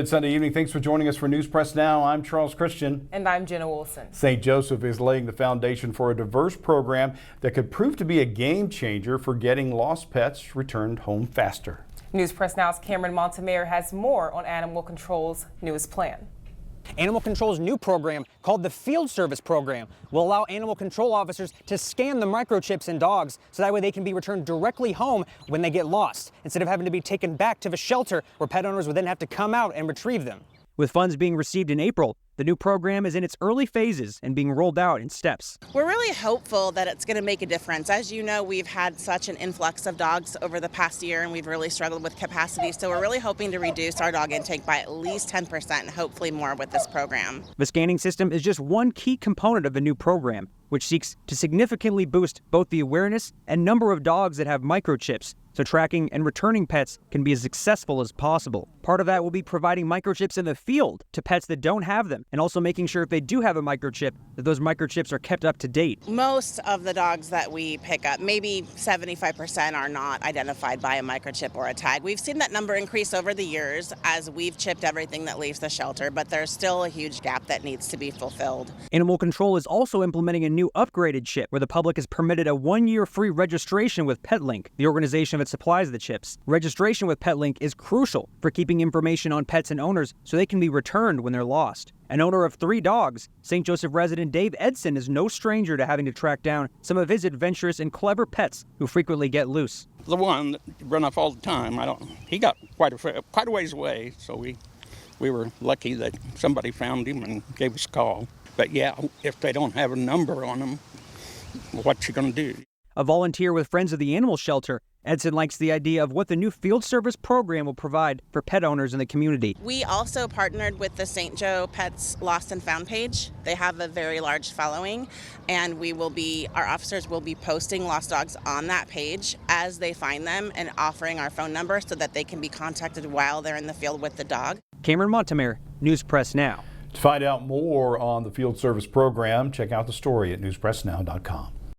Good Sunday evening. Thanks for joining us for News Press Now. I'm Charles Christian. And I'm Jenna Wilson. St. Joseph is laying the foundation for a diverse program that could prove to be a game changer for getting lost pets returned home faster. News Press Now's Cameron Montemayor has more on Animal Control's newest plan. Animal Control's new program, called the Field Service Program, will allow animal control officers to scan the microchips in dogs so that way they can be returned directly home when they get lost, instead of having to be taken back to the shelter where pet owners would then have to come out and retrieve them. With funds being received in April, the new program is in its early phases and being rolled out in steps. We're really hopeful that it's going to make a difference. As you know, we've had such an influx of dogs over the past year and we've really struggled with capacity. So we're really hoping to reduce our dog intake by at least 10% and hopefully more with this program. The scanning system is just one key component of the new program, which seeks to significantly boost both the awareness and number of dogs that have microchips, so tracking and returning pets can be as successful as possible. Part of that will be providing microchips in the field to pets that don't have them, and also making sure if they do have a microchip, that those microchips are kept up to date. Most of the dogs that we pick up, maybe 75%, are not identified by a microchip or a tag. We've seen that number increase over the years as we've chipped everything that leaves the shelter, but there's still a huge gap that needs to be fulfilled. Animal Control is also implementing a new upgraded chip where the public is permitted a 1-year free registration with PetLink, the organization that supplies the chips. Registration with PetLink is crucial for keeping information on pets and owners so they can be returned when they're lost. An owner of 3 dogs, St. Joseph resident Dave Edson is no stranger to having to track down some of his adventurous and clever pets who frequently get loose. The one that run off all the time, he got quite a ways away, so we were lucky that somebody found him and gave us a call. But yeah, if they don't have a number on them, what you gonna do? A volunteer with Friends of the Animal Shelter, Edson likes the idea of what the new Field Service Program will provide for pet owners in the community. We also partnered with the St. Joe Pets Lost and Found page. They have a very large following, and our officers will be posting lost dogs on that page as they find them and offering our phone number so that they can be contacted while they're in the field with the dog. Cameron Montemayor, News Press Now. To find out more on the Field Service Program, check out the story at newspressnow.com.